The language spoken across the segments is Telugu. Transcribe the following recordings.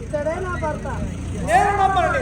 ఇతడే నా భర్త. నేను నమ్మను.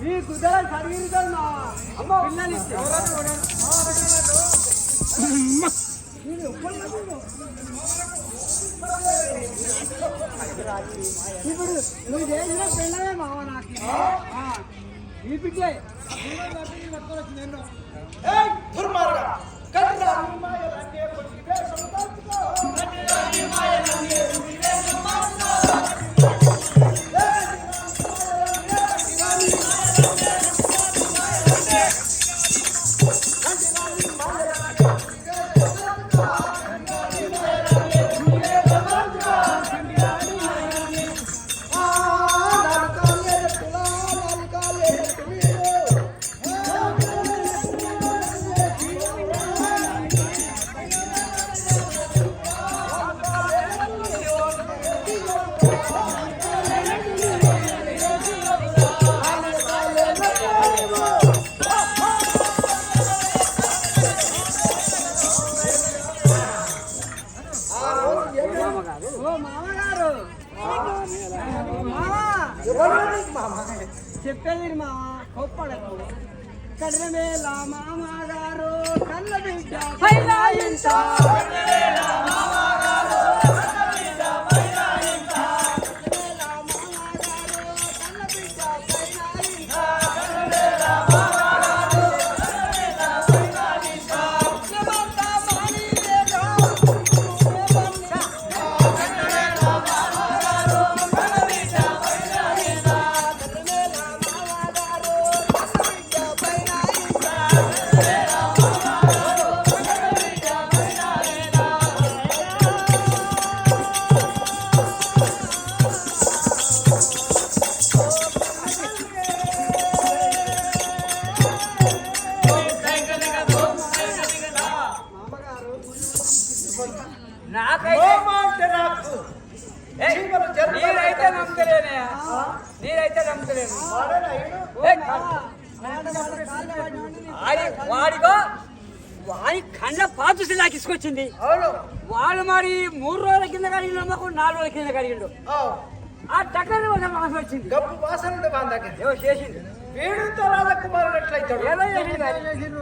ఈ కుదరని సరిగిరితారు మా అమ్మ పిల్లలు ఇప్పుడు నువ్వు చేసిన పిల్లలే మావ నాకు ఈ బిడ్డే చెప్పేది మా గొప్పడకు కడ్రమేళ మామగారు కళ్ళ బిడ్డ నేనైతే నమ్మలేను. వాడిగో వాడి కళ్ళ పాతుసి నాకు ఇసుకొచ్చింది. వాడు మరి 3 రోజుల కింద కడిగిన మాకు 4 రోజుల కింద కడిగిండు. ఆ టక్కన వాసన వచ్చింది. గప్పు వాసన ఏమో చేసింది. వీడితో రాజకుమారుడు ఎట్లయితాడు? ఏదో చేసింది.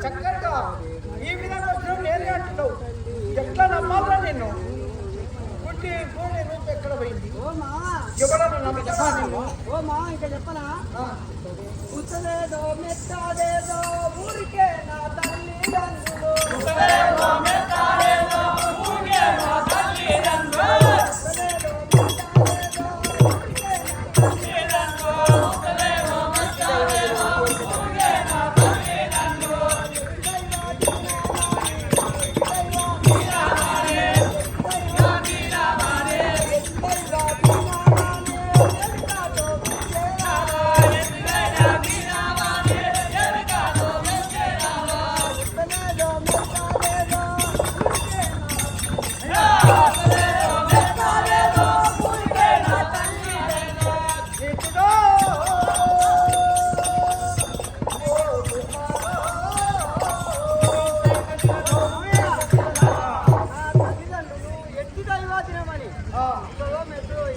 చక్కగా ఈ విధంగా వచ్చిన నేనే అంటున్నావు. ఎట్లా నమ్మాలా నిన్ను? పుట్టి భూమి రూపు ఎక్కడ పోయింది? ఎవరన్నా నమ్మకం? ఓ మా ఇంకా చెప్పనా? ఉత్తలేదో మెత్తలేదో ఊరికే నా తల్లిదండ్రులు కానీ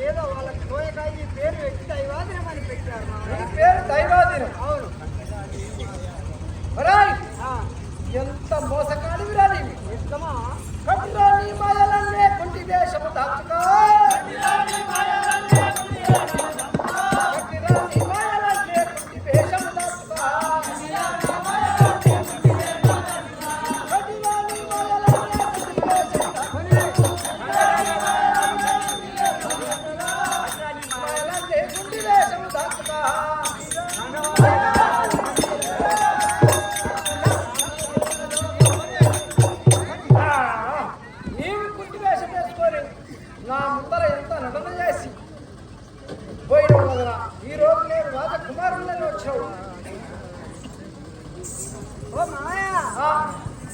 ఏదో వాళ్ళకి సోయకాయ ఈ పేరు పెట్టి దైవాదినం అని పెట్టారు ఈ పేరు దైవాదినం. అవును. ఒరేయ్, ఎంత మోసగాడివిరా నీవు. ఇష్టమా? కట్టురా నీ మాయలన్నే కుంటి వేషము దాచుకో. కట్టురా నీ మాయలన్నే కుంటి వేషము దాచుకో. నా ముందర ఎంత నటన చేసి పోయిన వదన ఈ రోజు నేను రాజకుమారులని వచ్చావు. ఓ మాయా, ఆ,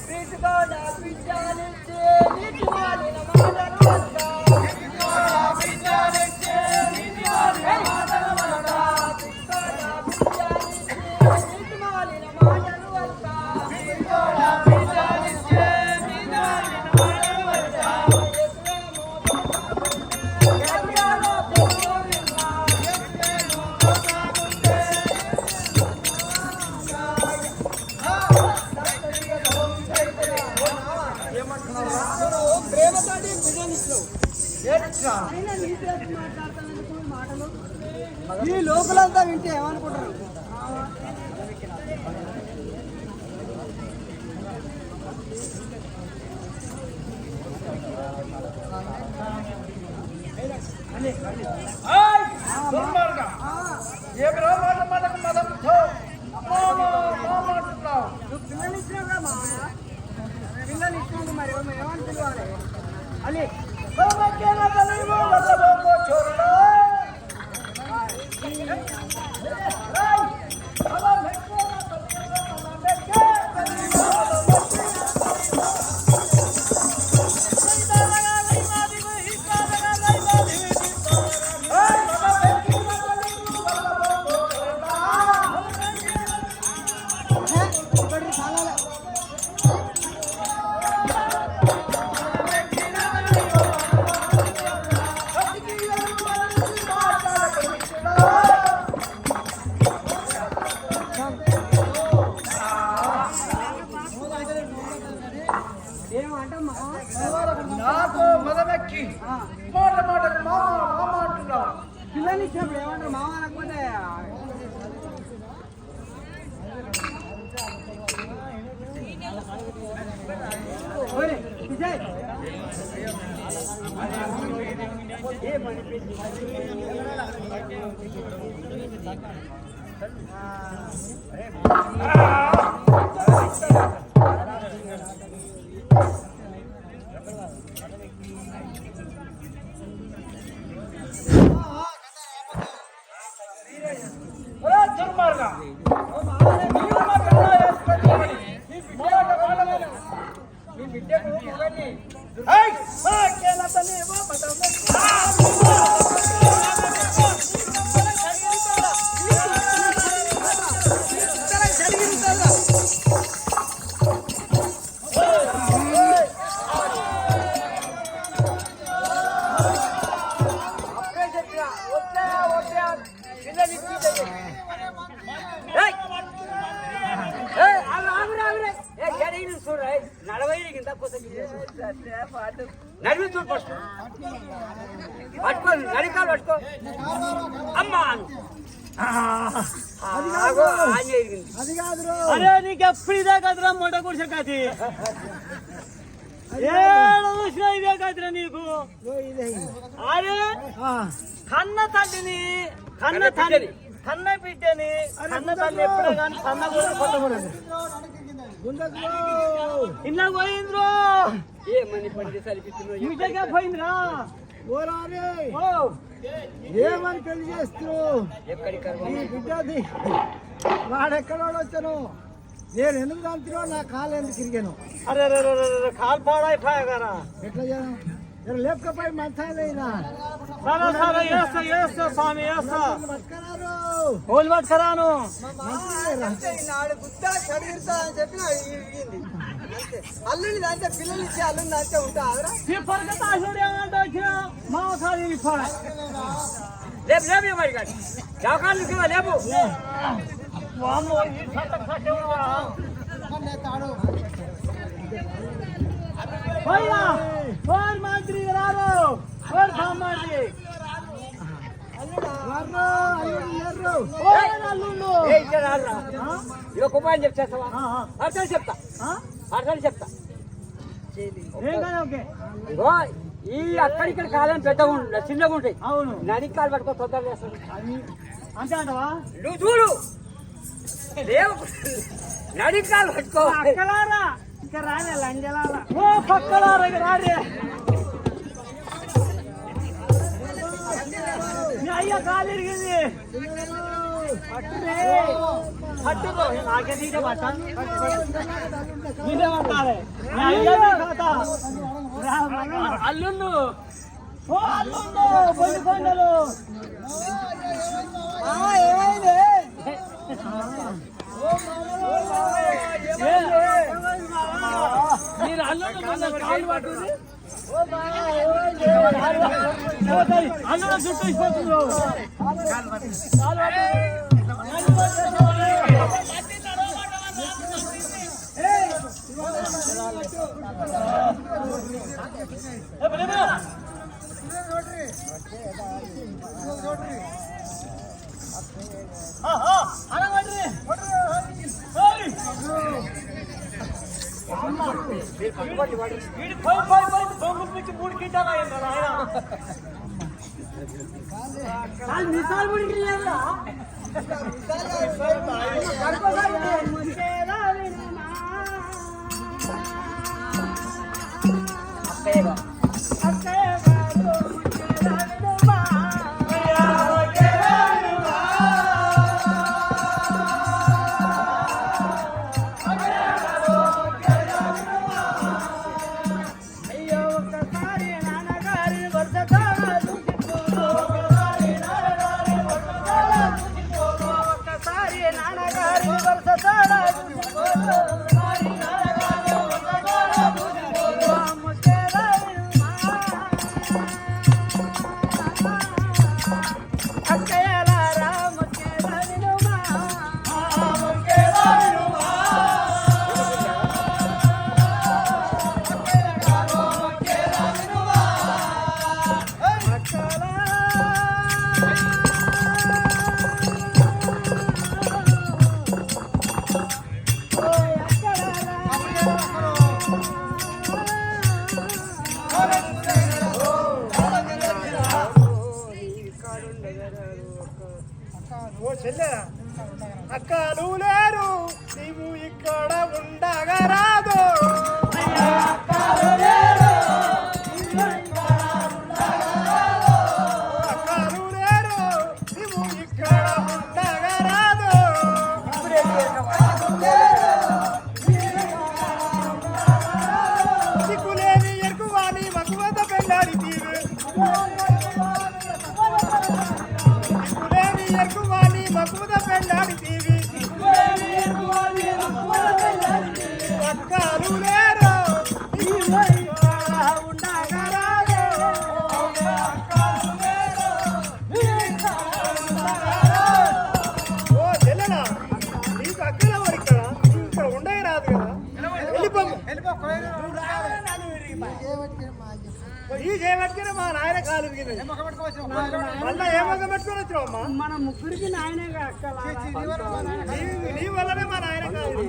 ప్రీతిగా నా బిడ్డనిచ్చే నీటి వాలిన మాటలు వద్దా. ప్రీతిగా నా బిడ్డనిచ్చే నీటి వాలిన మాటలు వద్దా. ప్రీతిగా నా బిడ్డనిచ్చే నీటి వాలిన మాటలు వద్దా. ప్రీతిగా నా బిడ్డనిచ్చే నీటి వాలిన మాటలు వద్దా. ప్రేమతోటి బిడ్డనిస్తావు. అయినా నీతో మాట్లాడతాను మాటలు ఈ లోపలంతా వింటే ఏమనుకుంటారు? ఏమిరా మాట మాటకు మదంతో మాట్లాడుతున్నావు. నువ్వు పిల్లలు ఇచ్చినావుగా మా పిల్లలు ఇచ్చినావు, మరి ఏమని పిలవాలి? అని ఏమంటమ్మా? నాకు మదమెక్కి మాట మాటకు మామ అంటున్నావు. పిల్లలు ఇచ్చినప్పుడు ఏమంటారు? మామ అనకపోతే విజయ్ దుర్మార్గా మీ బిడ్డకు మొగని నడిమి చూడు ఫస్ట్ పట్టుకో, నడికాలు పట్టుకో. అమ్మా అది కాదు. అరే నీకు ఎప్పుడు ఇదే కదరా మొట్ట కూర్చో కది ఏడు చూసినా ఇదే కదరా నీకు. అరే కన్న తల్లిని కన్న తల్లి కన్న బిడ్డని కన్న తల్లి ఎప్పుడే కానీ కన్న కూడా కొట్టకూడదు. ఇన్నా పోయింద్రో ఏమని పండి సరిపిస్తున్నావు? ఇంటికే పోయిందిరా. ఏమని పెళ్లి చేస్తున్నావు? ఈ బిడ్డది వాడెక్కడ వచ్చాను, నేను ఎందుకు తంతున్నా, నా కాలు ఎందుకు తిరిగాను? అరే కాలు పాడైపోయా కదా. ఎట్లా చేయను? లేకపోయి మంచాలైనా సరే సరే వేస్తా వేస్తా స్వామి వేస్తా. పట్టుకున్నారు ఓళ్ళు పట్టుకురాను. నాడు గుద్దా చదివిస్తా అని చెప్పి అల్లుని దాంట్లో పిల్లలు ఇచ్చి అల్లుని దాంట్లో ఉంటా ఇప్పటికైతే అసలు ఏమంటా మా ఒకసారి లేపు లేపు మరి కానీ చవకాలు లేపు మంత్రి రారు సామాన్య ఇక ఉపాయం చెప్తావా అర్థాలు చెప్తా అర్థాలు చెప్తా ఇగో ఈ అక్కడిక్కడ కాలం పెద్దగా ఉంటుంది చిన్నగా ఉంటాయి. అవును నడి కాలు పట్టుకో తొందర చేస్తాను అంతే అంటవా నువ్వు చూడు లేవు నడి కాలు పట్టుకో అక్కలారా ఇంకా రాలే లంజలారా ఓ పక్కలారా ఇక రాలే అయ్యా కాలు ఇరిగింది పట్టుకో నాకే తీసే పట్ట మీరే పట్టాలి అల్లుండు ఓ అల్లుండు పొండి కొండలు ఏమైంది మీరు అల్లుండు కాలు పట్టుంది అల్లుడు చుట్టూ ఇచ్చిపోతుంది మూడు కింటాలు అయిందా ఆయన మిసాలు ముడికి లేదా అక్కలు లేరు నీవు ఇక్కడ ఉండగా రాదు అక్కలు లేరు నీవు ఇక్కడ ఉండగా రాదు సిగ్గులేని ఎరుకువాని మగువత పెళ్ళాడి తీరు సిగ్గులేని ఎరుకువాని మగువత పెళ్ళాడి తీరు అక్కలు లేరు ఉండగా రాదు ఓ చెల్లెనా నీకు అక్కల వారు ఇక్కడ ఉండగా రాదు కదా ఈ చేయబట్టుకుని మా నాయన కాలు ఇరిగింది మళ్ళా ఏ మొక్క పెట్టుకొని వచ్చావు అమ్మా మన ముగ్గురికి నాయనగా అక్కల నీ వల్లనే మా నాయన కాలు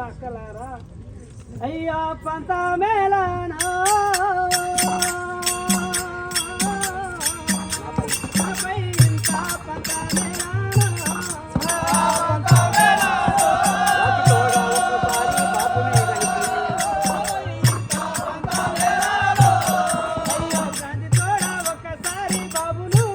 అక్కలారా అయ్యా పంత మేళనా ఒకసారి బాబు నీ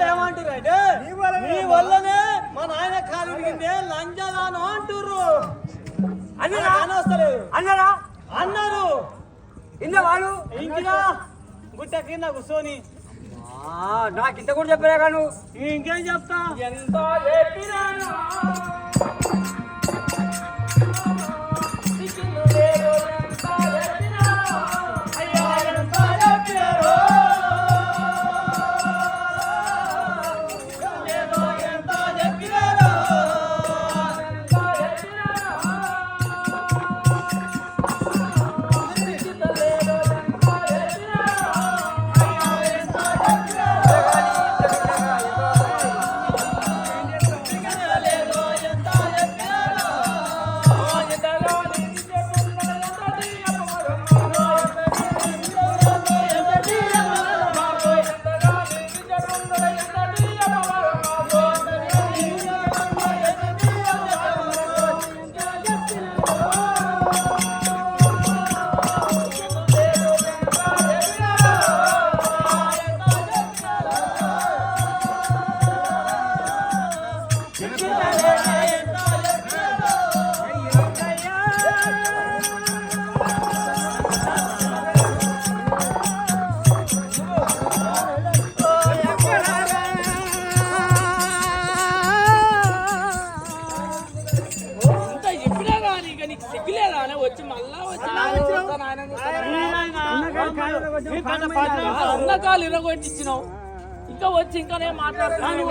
వాళ్ళు ఏమంటారు అంటే నీ వల్లనే మా నాయన కాలు విరిగిందే లంజదానం అంటుర్రు. అన్నరా వస్తలేదు అన్నరా అన్నారు. ఇంద వాళ్ళు ఇంకినా గుట్ట కింద కూర్చొని నాకు ఇంత కూడా చెప్పలే కాను. ఇంకేం చెప్తా? ఎంత చెప్పినాను దిక్కులు లేరు, ఎంత చెప్పినాను అయ్యా, ఎంత చెప్పినారు లేదో, ఎంత చెప్పినారు ఎంత చెప్పినారు దిక్కులు లేరు, ఎంత చెప్పినారు అయ్యా, ఎంత ఉన్నకాలు ఇరగొట్టిచ్చినావు ఇంకా వచ్చి ఇంకా నేను మాట్లాడుతున్నాను.